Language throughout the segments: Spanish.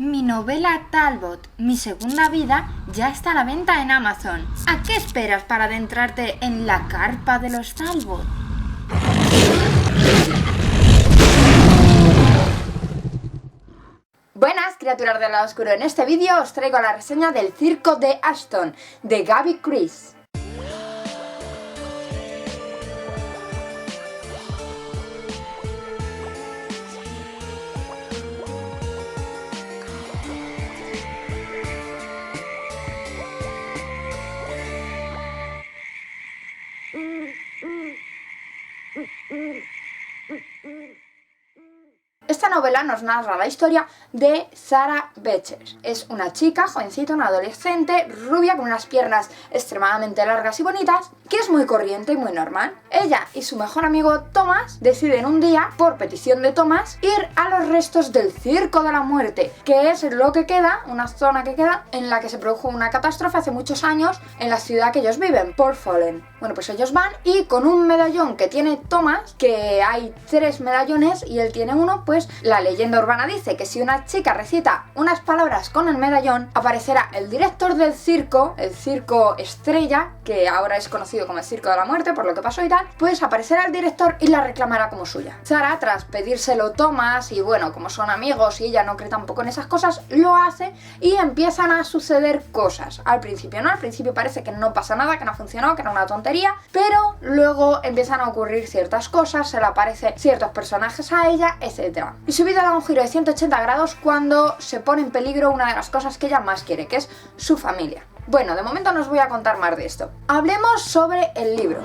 Mi novela Talbot, mi segunda vida, ya está a la venta en Amazon. ¿A qué esperas para adentrarte en la carpa de los Talbot? Buenas, criaturas del lado oscuro. En este vídeo os traigo la reseña del Circo de Ashton, de Gaby Chris. Esta novela nos narra la historia de Sarah Beecher. Es una chica, jovencita, una adolescente, rubia, con unas piernas extremadamente largas y bonitas, que es muy corriente y muy normal. Ella y su mejor amigo Thomas deciden un día, por petición de Thomas, ir a los restos del Circo de la Muerte, que es lo que queda, una zona que queda, en la que se produjo una catástrofe hace muchos años en la ciudad que ellos viven, Port Fallen. Bueno, pues ellos van y con un medallón que tiene Thomas, que hay 3 medallones y él tiene uno, pues la leyenda urbana dice que si una chica recita unas palabras con el medallón, aparecerá el director del circo, el circo estrella, que ahora es conocido como el Circo de la Muerte por lo que pasó y tal, pues aparecerá el director y la reclamará como suya. Sarah, tras pedírselo Thomas, y bueno, como son amigos y ella no cree tampoco en esas cosas, lo hace y empiezan a suceder cosas. Al principio no, al principio parece que no pasa nada, que no funcionó, que era una tontería, pero luego empiezan a ocurrir ciertas cosas, se le aparecen ciertos personajes a ella, etc. Y su vida da un giro de 180 grados cuando se pone en peligro una de las cosas que ella más quiere, que es su familia. Bueno, de momento no os voy a contar más de esto. Hablemos sobre el libro.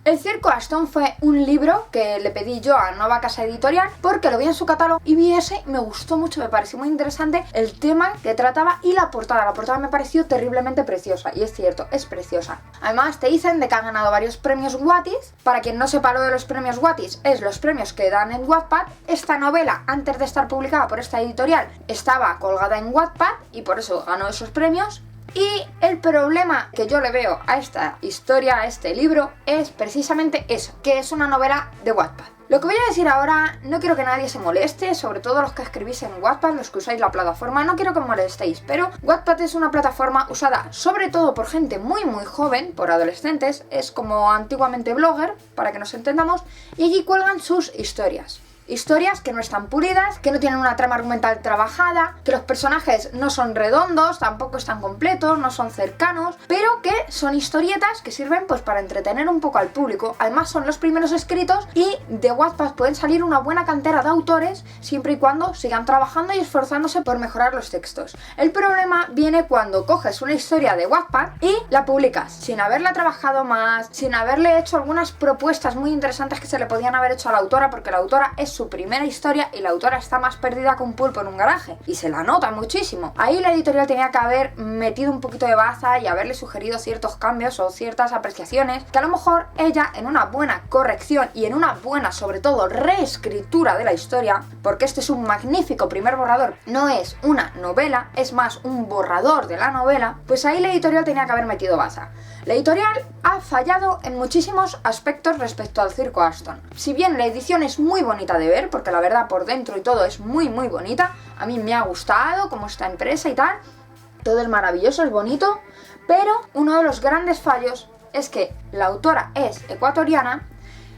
El Circo Ashton fue un libro que le pedí yo a Nueva Casa Editorial porque lo vi en su catálogo y vi ese, me gustó mucho, me pareció muy interesante el tema que trataba y la portada. La portada me pareció terriblemente preciosa y es cierto, es preciosa. Además te dicen de que han ganado varios premios Wattys. Para quien no sepa lo de los premios Wattys, es los premios que dan en Wattpad. Esta novela, antes de estar publicada por esta editorial, estaba colgada en Wattpad y por eso ganó esos premios. Y el problema que yo le veo a esta historia, a este libro, es precisamente eso, que es una novela de Wattpad. Lo que voy a decir ahora, no quiero que nadie se moleste, sobre todo los que escribís en Wattpad, los que usáis la plataforma, no quiero que molestéis, pero Wattpad es una plataforma usada sobre todo por gente muy joven, por adolescentes, es como antiguamente Blogger, para que nos entendamos, y allí cuelgan sus historias. Historias que no están pulidas, que no tienen una trama argumental trabajada, que los personajes no son redondos, tampoco están completos, no son cercanos, pero que son historietas que sirven pues para entretener un poco al público. Además son los primeros escritos y de Wattpad pueden salir una buena cantera de autores siempre y cuando sigan trabajando y esforzándose por mejorar los textos. El problema viene cuando coges una historia de Wattpad y la publicas sin haberla trabajado más, sin haberle hecho algunas propuestas muy interesantes que se le podían haber hecho a la autora, porque la autora es su primera historia y la autora está más perdida que un pulpo en un garaje y se la nota muchísimo. Ahí la editorial tenía que haber metido un poquito de baza y haberle sugerido ciertos cambios o ciertas apreciaciones que a lo mejor ella, en una buena corrección y en una buena, sobre todo, reescritura de la historia, porque este es un magnífico primer borrador, no es una novela, es más un borrador de la novela, pues ahí la editorial tenía que haber metido baza. La editorial ha fallado en muchísimos aspectos respecto al Circo Ashton. Si bien la edición es muy bonita de ver, porque la verdad por dentro y todo es muy bonita, a mí me ha gustado cómo está impresa y tal, todo es maravilloso, es bonito, pero uno de los grandes fallos es que la autora es ecuatoriana,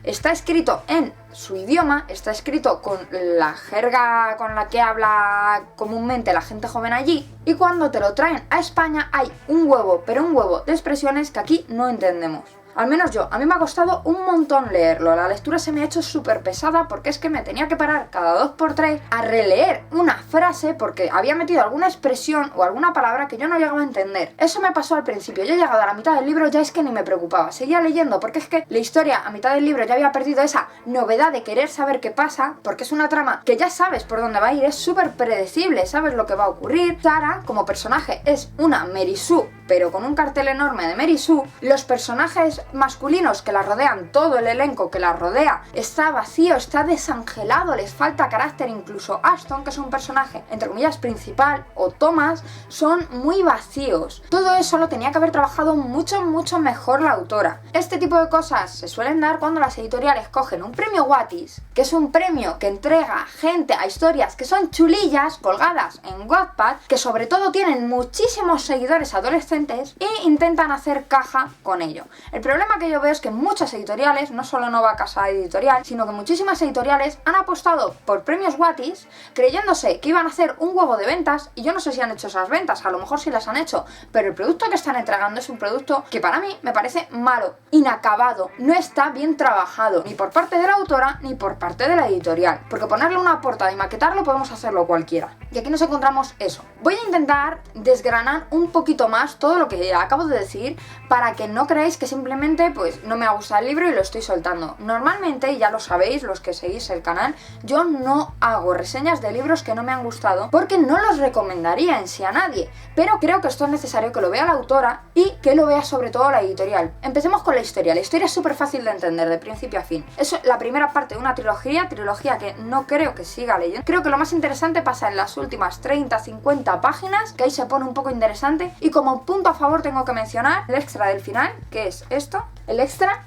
está escrito en su idioma, está escrito con la jerga con la que habla comúnmente la gente joven allí, y cuando te lo traen a España hay un huevo, pero un huevo de expresiones que aquí no entendemos. Al menos yo, a mí me ha costado un montón leerlo, la lectura se me ha hecho súper pesada porque es que me tenía que parar cada 2x3 a releer una frase porque había metido alguna expresión o alguna palabra que yo no llegaba a entender. Eso me pasó al principio, yo he llegado a la mitad del libro, ya es que ni me preocupaba, seguía leyendo porque es que la historia a mitad del libro ya había perdido esa novedad de querer saber qué pasa, porque es una trama que ya sabes por dónde va a ir, es súper predecible, sabes lo que va a ocurrir. Sarah, como personaje, es una Mary Sue pero con un cartel enorme de Mary Sue, los personajes masculinos que la rodean, todo el elenco que la rodea, está vacío, está desangelado, les falta carácter, incluso Ashton, que es un personaje, entre comillas, principal, o Thomas, son muy vacíos. Todo eso lo tenía que haber trabajado mucho mejor la autora. Este tipo de cosas se suelen dar cuando las editoriales cogen un premio Wattys, que es un premio que entrega gente a historias que son chulillas, colgadas en Wattpad, que sobre todo tienen muchísimos seguidores adolescentes, e intentan hacer caja con ello. El problema que yo veo es que muchas editoriales, no solo Nova Casa Editorial, sino que muchísimas editoriales han apostado por premios Wattys creyéndose que iban a hacer un huevo de ventas, y yo no sé si han hecho esas ventas, a lo mejor sí las han hecho, pero el producto que están entregando es un producto que para mí me parece malo, inacabado, no está bien trabajado, ni por parte de la autora ni por parte de la editorial, porque ponerle una portada y maquetarlo podemos hacerlo cualquiera. Y aquí nos encontramos eso. Voy a intentar desgranar un poquito más todo lo que acabo de decir para que no creáis que simplemente pues no me ha gustado el libro y lo estoy soltando. Normalmente, ya lo sabéis los que seguís el canal, yo no hago reseñas de libros que no me han gustado porque no los recomendaría en sí a nadie, pero creo que esto es necesario que lo vea la autora y que lo vea sobre todo la editorial. Empecemos con la historia. La historia es súper fácil de entender de principio a fin. Es la primera parte de una trilogía que no creo que siga leyendo. Creo que lo más interesante pasa en las últimas 30-50 páginas, que ahí se pone un poco interesante, y como punto a favor tengo que mencionar el extra del final, que es esto, el extra,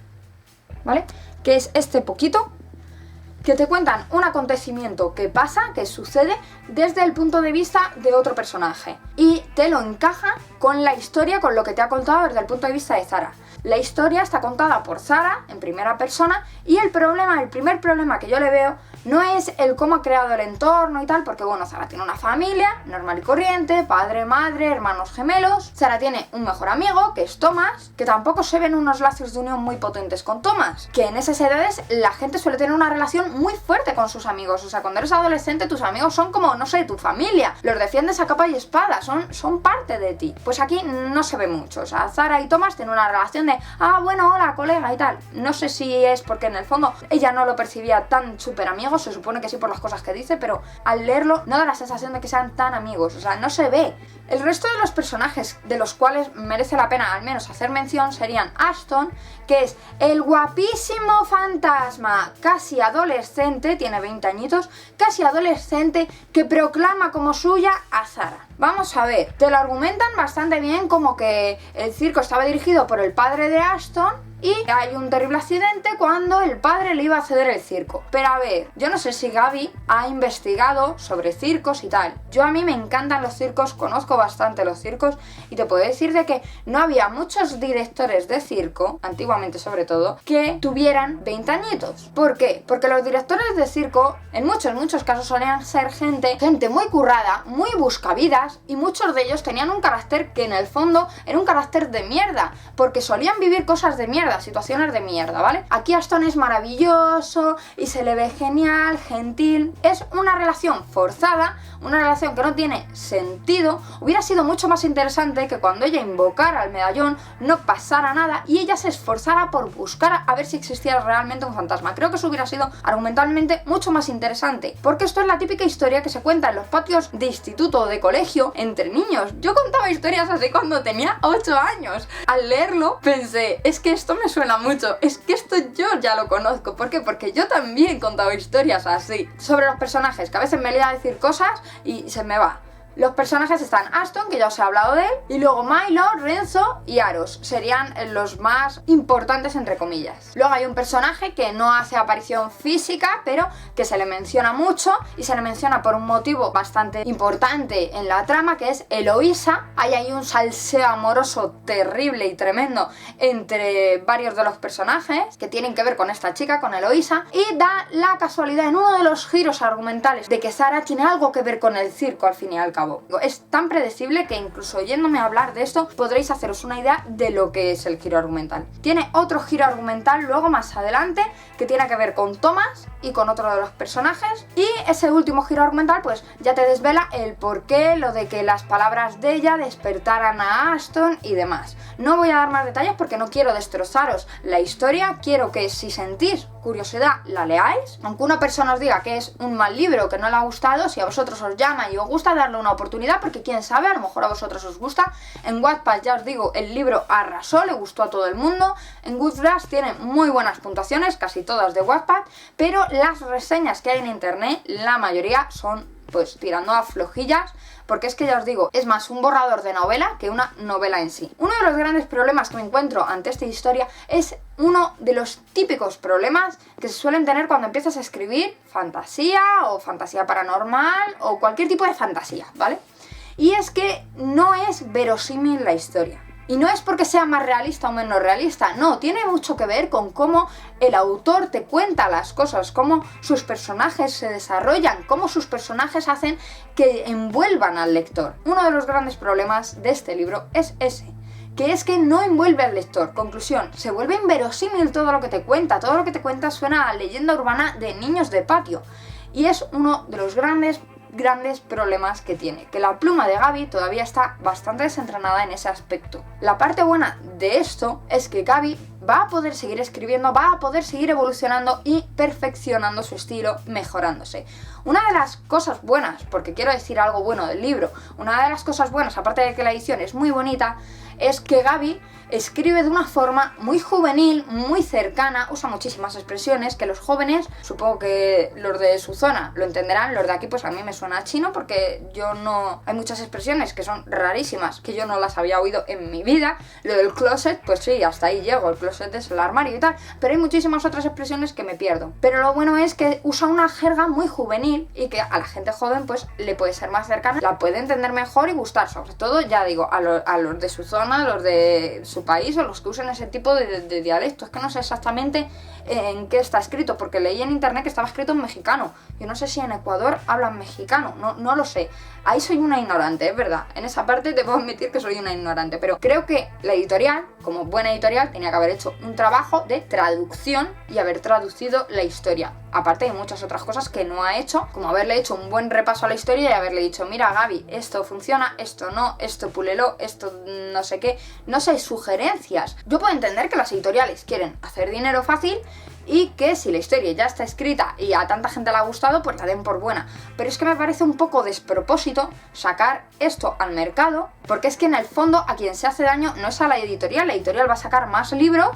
¿vale? Que es este poquito, que te cuentan un acontecimiento que pasa, que sucede desde el punto de vista de otro personaje y te lo encaja con la historia, con lo que te ha contado desde el punto de vista de Zara. La historia está contada por Zara en primera persona y el primer problema que yo le veo no es el cómo ha creado el entorno y tal, porque bueno, Zara tiene una familia normal y corriente, padre, madre, hermanos gemelos. Zara tiene un mejor amigo, que es Thomas, que tampoco se ven unos lazos de unión muy potentes con Thomas, que en esas edades la gente suele tener una relación muy fuerte con sus amigos. O sea, cuando eres adolescente tus amigos son como, no sé, tu familia, los defiendes a capa y espada, son parte de ti. Pues aquí no se ve mucho. O sea, Zara y Thomas tienen una relación de, bueno, hola, colega y tal. No sé si es porque en el fondo ella no lo percibía tan súper amigos, se supone que sí por las cosas que dice, pero al leerlo no da la sensación de que sean tan amigos, o sea, no se ve. El resto de los personajes de los cuales merece la pena al menos hacer mención serían Ashton, que es el guapísimo fantasma casi adolescente, tiene 20 añitos, casi adolescente, que proclama como suya a Zara. Vamos a ver, te lo argumentan bastante bien, como que el circo estaba dirigido por el padre de Ashton y hay un terrible accidente cuando el padre le iba a ceder el circo. Pero a ver, yo no sé si Gaby ha investigado sobre circos y tal. A mí me encantan los circos, conozco bastante los circos y te puedo decir de que no había muchos directores de circo, antiguamente sobre todo, que tuvieran 20 añitos. ¿Por qué? Porque los directores de circo en muchos casos solían ser gente muy currada, muy buscavidas, y muchos de ellos tenían un carácter que en el fondo era un carácter de mierda, porque solían vivir cosas de mierda, situaciones de mierda, ¿vale? Aquí Ashton es maravilloso y se le ve genial, gentil. Es una relación forzada, una relación que no tiene sentido. Hubiera sido mucho más interesante que cuando ella invocara al medallón no pasara nada y ella se esforzara por buscar a ver si existiera realmente un fantasma. Creo que eso hubiera sido argumentalmente mucho más interesante, porque esto es la típica historia que se cuenta en los patios de instituto o de colegio entre niños. Yo contaba historias así cuando tenía 8 años. Al leerlo pensé, es que esto me suena mucho, es que esto yo ya lo conozco. ¿Por qué? Porque yo también contaba historias así. Sobre los personajes, que a veces me lía a decir cosas y se me va. Los personajes están Ashton, que ya os he hablado de él, y luego Milo, Renzo y Aros. Serían los más importantes entre comillas. Luego hay un personaje que no hace aparición física, pero que se le menciona mucho y se le menciona por un motivo bastante importante en la trama, que es Eloisa. Ahí hay un salseo amoroso terrible y tremendo entre varios de los personajes que tienen que ver con esta chica, con Eloisa, y da la casualidad en uno de los giros argumentales de que Zara tiene algo que ver con el circo al fin y al cabo. Es tan predecible que incluso oyéndome hablar de esto podréis haceros una idea de lo que es el giro argumental. Tiene otro giro argumental luego más adelante que tiene que ver con Thomas y con otro de los personajes, y ese último giro argumental pues ya te desvela el porqué, lo de que las palabras de ella despertaran a Ashton y demás. No voy a dar más detalles porque no quiero destrozaros la historia, quiero que si sentís curiosidad la leáis, aunque una persona os diga que es un mal libro, que no le ha gustado, si a vosotros os llama y os gusta darle una oportunidad porque quién sabe, a lo mejor a vosotros os gusta. En Wattpad, ya os digo, el libro arrasó, le gustó a todo el mundo. En Goodreads tiene muy buenas puntuaciones, casi todas de Wattpad, pero las reseñas que hay en internet, la mayoría son pues tirando a flojillas, porque es que ya os digo, es más un borrador de novela que una novela en sí. Uno de los grandes problemas que me encuentro ante esta historia es uno de los típicos problemas que se suelen tener cuando empiezas a escribir fantasía o fantasía paranormal o cualquier tipo de fantasía, ¿vale? Y es que no es verosímil la historia. Y no es porque sea más realista o menos realista, no, tiene mucho que ver con cómo el autor te cuenta las cosas, cómo sus personajes se desarrollan, cómo sus personajes hacen que envuelvan al lector. Uno de los grandes problemas de este libro es ese, que es que no envuelve al lector. Conclusión, se vuelve inverosímil todo lo que te cuenta suena a leyenda urbana de niños de patio. Y es uno de los grandes problemas que tiene, que la pluma de Gaby todavía está bastante desentrenada en ese aspecto. La parte buena de esto es que Gaby va a poder seguir escribiendo, va a poder seguir evolucionando y perfeccionando su estilo, mejorándose. Una de las cosas buenas, porque quiero decir algo bueno del libro, una de las cosas buenas, aparte de que la edición es muy bonita, es que Gaby escribe de una forma muy juvenil, muy cercana, usa muchísimas expresiones que los jóvenes, supongo que los de su zona lo entenderán, los de aquí pues a mí me suena chino porque yo no... Hay muchas expresiones que son rarísimas, que yo no las había oído en mi vida. Lo del closet, pues sí, hasta ahí llego, el closet es el armario y tal, pero hay muchísimas otras expresiones que me pierdo. Pero lo bueno es que usa una jerga muy juvenil y que a la gente joven pues le puede ser más cercana, la puede entender mejor y gustar, sobre todo, ya digo, a los de su zona, los de su país o los que usan ese tipo de dialecto. Es que no sé exactamente en qué está escrito, porque leí en internet que estaba escrito en mexicano. Yo no sé si en Ecuador hablan mexicano, no lo sé. Ahí soy una ignorante, es verdad. En esa parte te puedo admitir que soy una ignorante, pero creo que la editorial, como buena editorial, tenía que haber hecho un trabajo de traducción y haber traducido la historia. Aparte de muchas otras cosas que no ha hecho, como haberle hecho un buen repaso a la historia y haberle dicho, mira Gaby, esto funciona, esto no, esto púlelo, esto no sé qué, no sé, sugerencias. Yo puedo entender que las editoriales quieren hacer dinero fácil y que si la historia ya está escrita y a tanta gente le ha gustado, pues la den por buena. Pero es que me parece un poco despropósito sacar esto al mercado, porque es que en el fondo a quien se hace daño no es a la editorial va a sacar más libros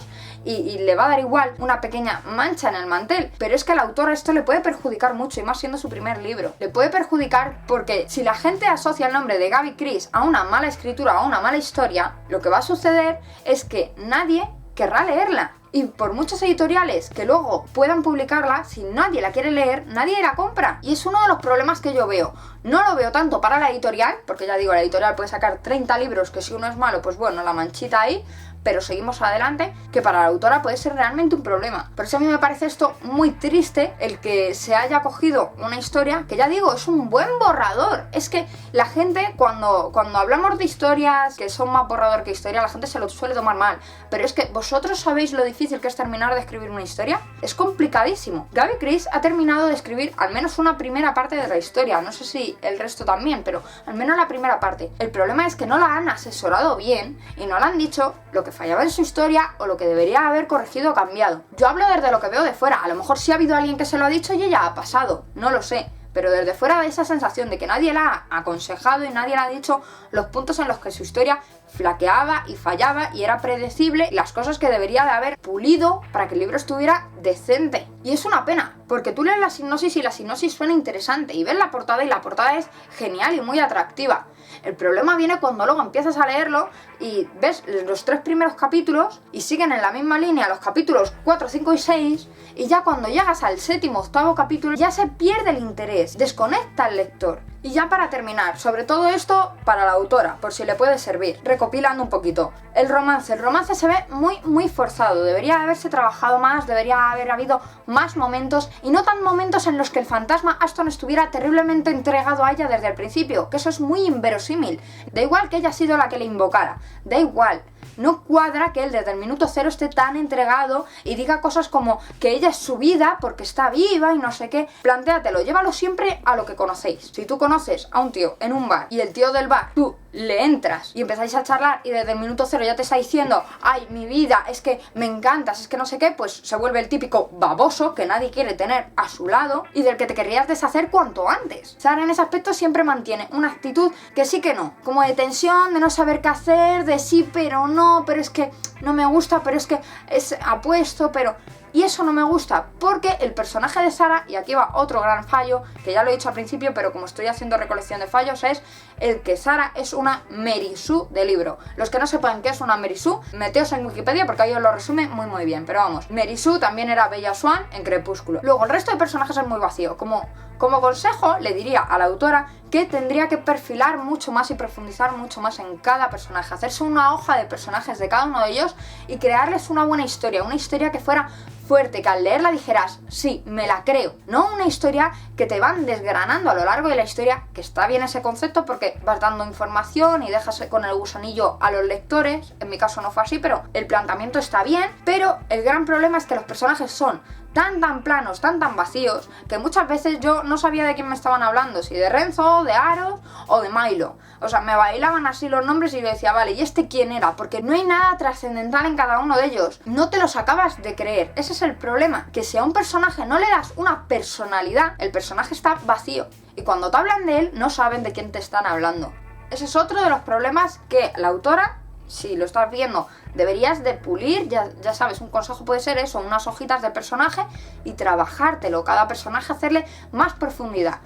y le va a dar igual una pequeña mancha en el mantel, pero es que al autor esto le puede perjudicar mucho, y más siendo su primer libro. Le puede perjudicar porque si la gente asocia el nombre de Gaby Chris a una mala escritura o a una mala historia, lo que va a suceder es que nadie querrá leerla. Y por muchos editoriales que luego puedan publicarla, si nadie la quiere leer, nadie la compra. Y es uno de los problemas que yo veo. No lo veo tanto para la editorial, porque ya digo, la editorial puede sacar 30 libros que si uno es malo, pues bueno, la manchita ahí, pero seguimos adelante, que para la autora puede ser realmente un problema. Por eso a mí me parece esto muy triste, el que se haya cogido una historia, que ya digo, es un buen borrador. Es que la gente, cuando hablamos de historias que son más borrador que historia, la gente se lo suele tomar mal. Pero es que vosotros sabéis lo difícil que es terminar de escribir una historia. Es complicadísimo. Gaby Chris ha terminado de escribir al menos una primera parte de la historia. No sé si el resto también, pero al menos la primera parte. El problema es que no la han asesorado bien y no le han dicho lo que fallaba en su historia o lo que debería haber corregido o cambiado. Yo hablo desde lo que veo de fuera. A lo mejor sí ha habido alguien que se lo ha dicho y ella ha pasado. No lo sé. Pero desde fuera de esa sensación de que nadie la ha aconsejado y nadie le ha dicho los puntos en los que su historia flaqueaba y fallaba y era predecible, las cosas que debería de haber pulido para que el libro estuviera decente. Y es una pena, porque tú lees la sinopsis y la sinopsis suena interesante y ves la portada y la portada es genial y muy atractiva. El problema viene cuando luego empiezas a leerlo y ves los 3 primeros capítulos y siguen en la misma línea los capítulos 4, 5 y 6, y ya cuando llegas al 7º, 8º capítulo ya se pierde el interés, desconecta al lector. Y ya para terminar, sobre todo esto para la autora, por si le puede servir, recopilando un poquito. El romance se ve muy forzado, debería haberse trabajado más, debería haber habido más momentos, y no tan momentos en los que el fantasma Ashton estuviera terriblemente entregado a ella desde el principio, que eso es muy inverosímil. Da igual que ella ha sido la que le invocara, da igual. No cuadra que él desde el minuto cero esté tan entregado y diga cosas como que ella es su vida porque está viva y no sé qué. Plantéatelo, llévalo siempre a lo que conocéis. Si tú conoces a un tío en un bar y el tío del bar, tú le entras y empezáis a charlar y desde el minuto cero ya te está diciendo ay, mi vida, es que me encantas, es que no sé qué, pues se vuelve el típico baboso que nadie quiere tener a su lado y del que te querrías deshacer cuanto antes. Sara en ese aspecto siempre mantiene una actitud que sí que no, como de tensión, de no saber qué hacer, de sí pero no, pero es que no me gusta, pero es que es apuesto, pero... Y eso no me gusta, porque el personaje de Sara, y aquí va otro gran fallo, que ya lo he dicho al principio, pero como estoy haciendo recolección de fallos, es el que Sara es una Mary Sue de libro. Los que no sepan qué es una Mary Sue, meteos en Wikipedia porque ahí os lo resume muy bien. Pero vamos, Mary Sue también era Bella Swan en Crepúsculo. Luego, el resto de personajes es muy vacío. Como consejo, le diría a la autora que tendría que perfilar mucho más y profundizar mucho más en cada personaje, hacerse una hoja de personajes de cada uno de ellos y crearles una buena historia, una historia que fuera fuerte, que al leerla dijeras, sí, me la creo, no una historia que te van desgranando a lo largo de la historia, que está bien ese concepto porque vas dando información y dejas con el gusanillo a los lectores. En mi caso no fue así, pero el planteamiento está bien, pero el gran problema es que los personajes son tan planos, tan vacíos, que muchas veces yo no sabía de quién me estaban hablando, si de Renzo, de Aros o de Milo. O sea, me bailaban así los nombres y yo decía, vale, ¿y este quién era? Porque no hay nada trascendental en cada uno de ellos. No te los acabas de creer. Ese es el problema, que si a un personaje no le das una personalidad, el personaje está vacío. Y cuando te hablan de él, no saben de quién te están hablando. Ese es otro de los problemas que la autora, si lo estás viendo, deberías de pulir. Ya sabes, un consejo puede ser eso, unas hojitas de personaje y trabajártelo, cada personaje hacerle más profundidad.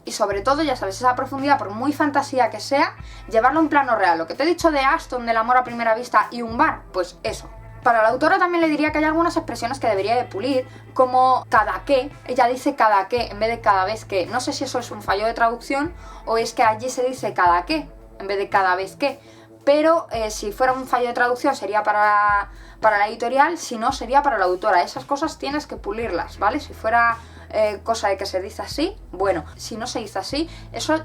Y sobre todo, ya sabes, esa profundidad, por muy fantasía que sea, llevarlo a un plano real. Lo que te he dicho de Aston, del amor a primera vista y un bar, pues eso. Para la autora también le diría que hay algunas expresiones que debería de pulir, como cada que. Ella dice cada que en vez de cada vez que. No sé si eso es un fallo de traducción o es que allí se dice cada que en vez de cada vez que. Pero si fuera un fallo de traducción sería para la editorial, si no sería para la autora. Esas cosas tienes que pulirlas, ¿vale? Si fuera cosa de que se dice así, bueno, si no se dice así, eso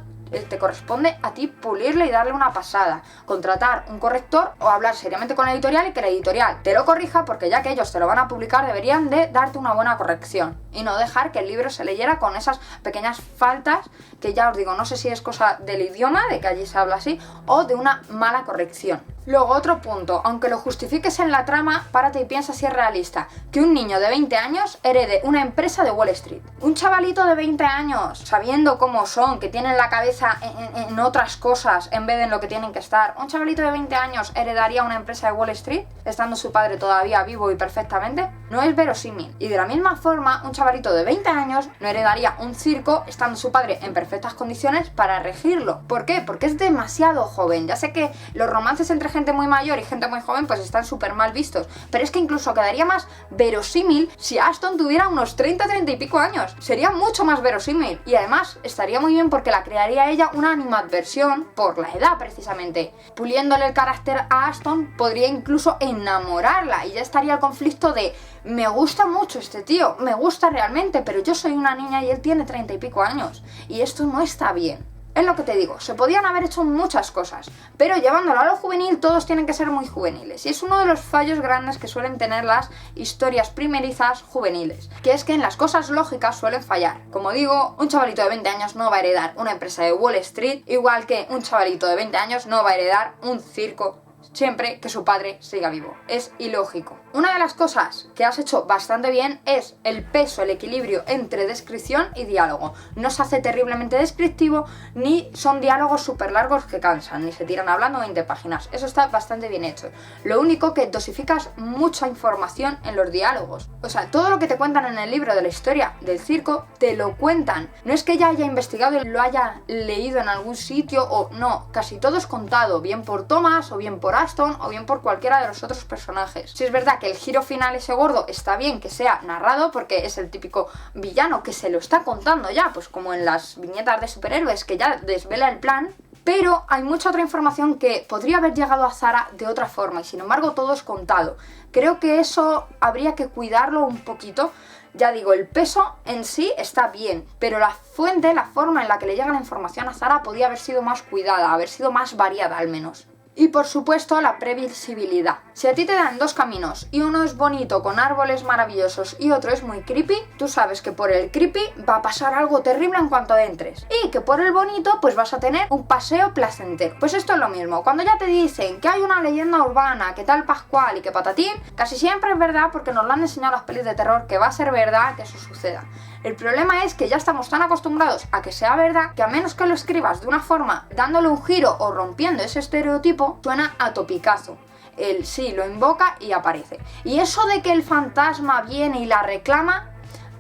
te corresponde a ti pulirle y darle una pasada, contratar un corrector o hablar seriamente con la editorial y que la editorial te lo corrija, porque ya que ellos te lo van a publicar deberían de darte una buena corrección y no dejar que el libro se leyera con esas pequeñas faltas que ya os digo, no sé si es cosa del idioma, de que allí se habla así, o de una mala corrección. Luego, otro punto, aunque lo justifiques en la trama, párate y piensa si es realista que un niño de 20 años herede una empresa de Wall Street. Un chavalito de 20 años, sabiendo cómo son, que tienen la cabeza en otras cosas en vez de en lo que tienen que estar, un chavalito de 20 años heredaría una empresa de Wall Street, estando su padre todavía vivo y perfectamente. No es verosímil. Y de la misma forma, un chavalito de 20 años no heredaría un circo estando su padre en perfectas condiciones para regirlo. ¿Por qué? Porque es demasiado joven. Ya sé que los romances entre gente muy mayor y gente muy joven pues están súper mal vistos, pero es que incluso quedaría más verosímil si Aston tuviera unos 30 y pico años. Sería mucho más verosímil y además estaría muy bien porque la crearía ella una animadversión por la edad precisamente. Puliéndole el carácter a Aston podría incluso enamorarla y ya estaría el conflicto de me gusta mucho este tío, me gusta realmente, pero yo soy una niña y él tiene 30 y pico años y esto no está bien. Es lo que te digo, se podían haber hecho muchas cosas, pero llevándolo a lo juvenil todos tienen que ser muy juveniles. Y es uno de los fallos grandes que suelen tener las historias primerizas juveniles, que es que en las cosas lógicas suelen fallar. Como digo, un chavalito de 20 años no va a heredar una empresa de Wall Street, igual que un chavalito de 20 años no va a heredar un circo siempre que su padre siga vivo. Es ilógico. Una de las cosas que has hecho bastante bien es el peso, el equilibrio entre descripción y diálogo. No se hace terriblemente descriptivo, ni son diálogos súper largos que cansan, ni se tiran hablando 20 páginas. Eso está bastante bien hecho. Lo único que dosificas mucha información en los diálogos. O sea, todo lo que te cuentan en el libro de la historia del circo, te lo cuentan. No es que ella haya investigado y lo haya leído en algún sitio o no. Casi todo es contado, bien por Thomas o bien por Aston o bien por cualquiera de los otros personajes. Si es verdad que el giro final ese gordo está bien que sea narrado porque es el típico villano que se lo está contando ya, pues como en las viñetas de superhéroes que ya desvela el plan, pero hay mucha otra información que podría haber llegado a Sara de otra forma y sin embargo todo es contado. Creo que eso habría que cuidarlo un poquito. Ya digo, el peso en sí está bien, pero la fuente, la forma en la que le llega la información a Sara podría haber sido más cuidada, haber sido más variada al menos. Y por supuesto la previsibilidad. Si a ti te dan dos caminos y uno es bonito con árboles maravillosos y otro es muy creepy, tú sabes que por el creepy va a pasar algo terrible en cuanto entres. Y que por el bonito pues vas a tener un paseo placentero. Pues esto es lo mismo. Cuando ya te dicen que hay una leyenda urbana, que tal Pascual y que patatín, casi siempre es verdad porque nos lo han enseñado las pelis de terror que va a ser verdad que eso suceda. El problema es que ya estamos tan acostumbrados a que sea verdad que a menos que lo escribas de una forma dándole un giro o rompiendo ese estereotipo, suena a topicazo. El sí lo invoca y aparece. Y eso de que el fantasma viene y la reclama,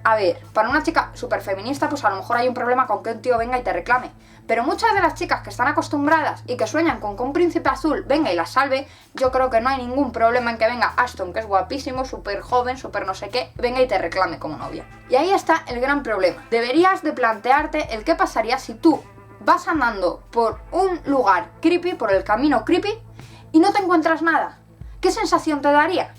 a ver, para una chica súper feminista pues a lo mejor hay un problema con que un tío venga y te reclame. Pero muchas de las chicas que están acostumbradas y que sueñan con que un príncipe azul venga y las salve, yo creo que no hay ningún problema en que venga Ashton, que es guapísimo, súper joven, súper no sé qué, venga y te reclame como novia. Y ahí está el gran problema. Deberías de plantearte el qué pasaría si tú vas andando por un lugar creepy, por el camino creepy, y no te encuentras nada. ¿Qué sensación te daría?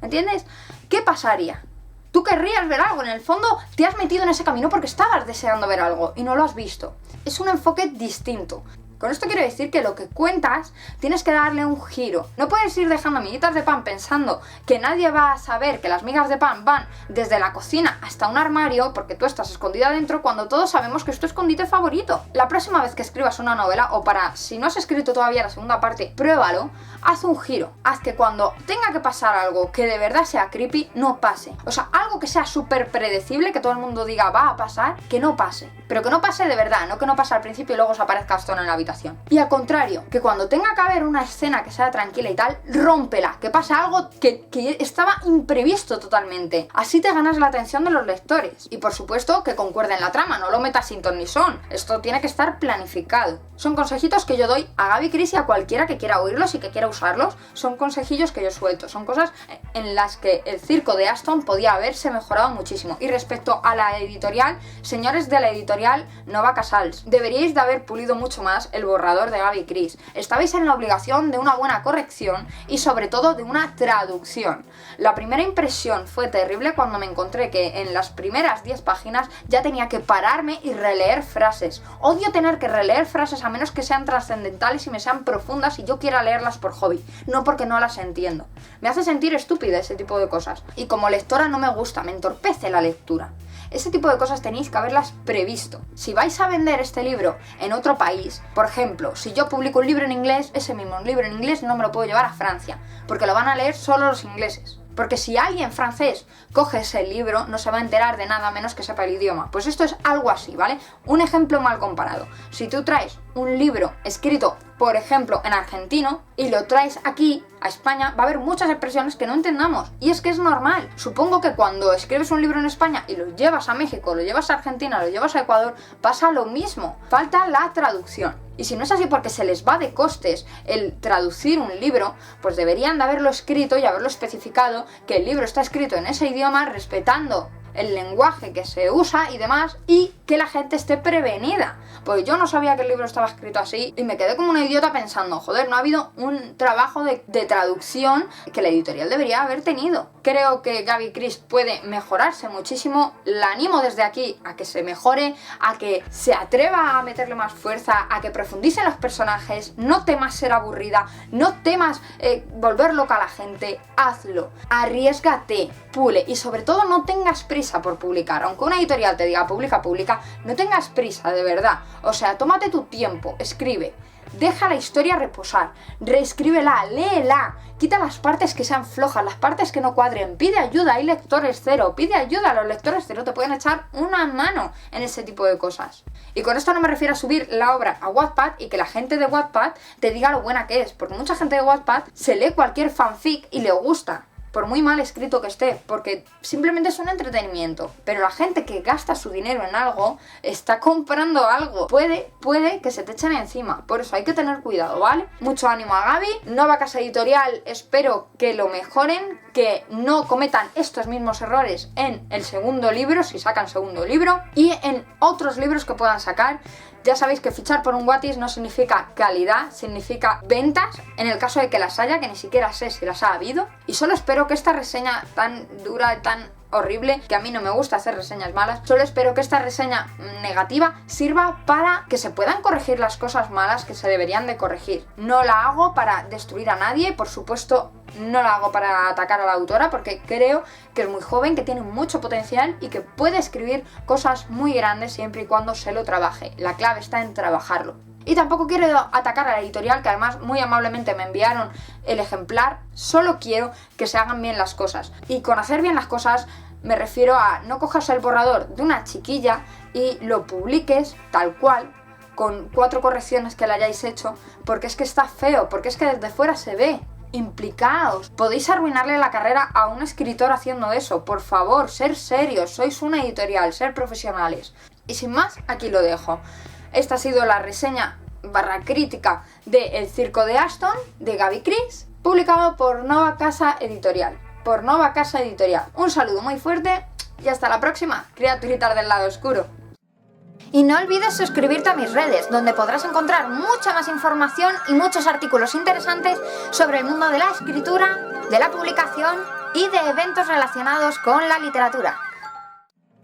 ¿Entiendes? ¿Qué pasaría? Tú querrías ver algo, en el fondo te has metido en ese camino porque estabas deseando ver algo y no lo has visto. Es un enfoque distinto. Con esto quiero decir que lo que cuentas tienes que darle un giro. No puedes ir dejando miguitas de pan pensando que nadie va a saber que las migas de pan van desde la cocina hasta un armario porque tú estás escondida dentro cuando todos sabemos que es tu escondite favorito. La próxima vez que escribas una novela, o para si no has escrito todavía la segunda parte, pruébalo, haz un giro. Haz que cuando tenga que pasar algo que de verdad sea creepy, no pase. O sea, algo que sea súper predecible, que todo el mundo diga va a pasar, que no pase. Pero que no pase de verdad, no que no pase al principio y luego se aparezca Ashton en la habitación. Y al contrario, que cuando tenga que haber una escena que sea tranquila y tal, rómpela, que pase algo que estaba imprevisto totalmente. Así te ganas la atención de los lectores. Y por supuesto que concuerde en la trama, no lo metas sin ton ni son. Esto tiene que estar planificado. Son consejitos que yo doy a Gaby Cris y a cualquiera que quiera oírlos y que quiera usarlos. Son consejillos que yo suelto. Son cosas en las que el circo de Ashton podía haberse mejorado muchísimo. Y respecto a la editorial, señores de la editorial Nova Casals, deberíais de haber pulido mucho más el borrador de Gaby Cris. Estabais en la obligación de una buena corrección y sobre todo de una traducción. La primera impresión fue terrible cuando me encontré que en las primeras 10 páginas ya tenía que pararme y releer frases. Odio tener que releer frases a menos que sean trascendentales y me sean profundas y yo quiera leerlas por hobby, no porque no las entiendo. Me hace sentir estúpida ese tipo de cosas. Y como lectora no me gusta, me entorpece la lectura. Ese tipo de cosas tenéis que haberlas previsto. Si vais a vender este libro en otro país, por ejemplo, si yo publico un libro en inglés, ese mismo libro en inglés no me lo puedo llevar a Francia, porque lo van a leer solo los ingleses. Porque si alguien francés coge ese libro, no se va a enterar de nada menos que sepa el idioma. Pues esto es algo así, ¿vale? Un ejemplo mal comparado. Si tú traes un libro escrito, por ejemplo, en argentino, y lo traes aquí, a España, va a haber muchas expresiones que no entendamos. Y es que es normal. Supongo que cuando escribes un libro en España y lo llevas a México, lo llevas a Argentina, lo llevas a Ecuador, pasa lo mismo. Falta la traducción. Y si no es así porque se les va de costes el traducir un libro, pues deberían de haberlo escrito y haberlo especificado que el libro está escrito en ese idioma respetando el lenguaje que se usa y demás, y que la gente esté prevenida. Pues yo no sabía que el libro estaba escrito así y me quedé como una idiota pensando, joder, no ha habido un trabajo de traducción que la editorial debería haber tenido. Creo que Gaby Cris puede mejorarse muchísimo, la animo desde aquí a que se mejore, a que se atreva a meterle más fuerza, a que profundice en los personajes, no temas ser aburrida, no temas volver loca a la gente, hazlo, arriésgate, pule y sobre todo no tengas prisa por publicar. Aunque una editorial te diga publica, publica, no tengas prisa, de verdad. O sea, tómate tu tiempo, escribe, deja la historia reposar, reescríbela, léela, quita las partes que sean flojas, las partes que no cuadren, pide ayuda, hay lectores cero, pide ayuda, los lectores cero te pueden echar una mano en ese tipo de cosas. Y con esto no me refiero a subir la obra a Wattpad y que la gente de Wattpad te diga lo buena que es, porque mucha gente de Wattpad se lee cualquier fanfic y le gusta, por muy mal escrito que esté, porque simplemente es un entretenimiento. Pero la gente que gasta su dinero en algo, está comprando algo. Puede que se te echen encima. Por eso hay que tener cuidado, ¿vale? Mucho ánimo a Gaby. Nueva casa editorial, espero que lo mejoren, que no cometan estos mismos errores en el segundo libro, si sacan segundo libro, y en otros libros que puedan sacar. Ya sabéis que fichar por un Wattys no significa calidad, significa ventas, en el caso de que las haya, que ni siquiera sé si las ha habido. Y solo espero que esta reseña tan dura, tan horrible, que a mí no me gusta hacer reseñas malas. Solo espero que esta reseña negativa sirva para que se puedan corregir las cosas malas que se deberían de corregir. No la hago para destruir a nadie, por supuesto no la hago para atacar a la autora, porque creo que es muy joven, que tiene mucho potencial y que puede escribir cosas muy grandes siempre y cuando se lo trabaje. La clave está en trabajarlo. Y tampoco quiero atacar a la editorial, que además muy amablemente me enviaron el ejemplar. Solo quiero que se hagan bien las cosas. Y con hacer bien las cosas me refiero a no cojas el borrador de una chiquilla y lo publiques tal cual, con 4 correcciones que le hayáis hecho, porque es que está feo, porque es que desde fuera se ve. Implicaos. Podéis arruinarle la carrera a un escritor haciendo eso. Por favor, ser serios. Sois una editorial, ser profesionales. Y sin más, aquí lo dejo. Esta ha sido la reseña / crítica de El circo de Ashton, de Gaby Chris, publicado por Nova Casa Editorial. Un saludo muy fuerte y hasta la próxima, criaturitas del lado oscuro. Y no olvides suscribirte a mis redes, donde podrás encontrar mucha más información y muchos artículos interesantes sobre el mundo de la escritura, de la publicación y de eventos relacionados con la literatura.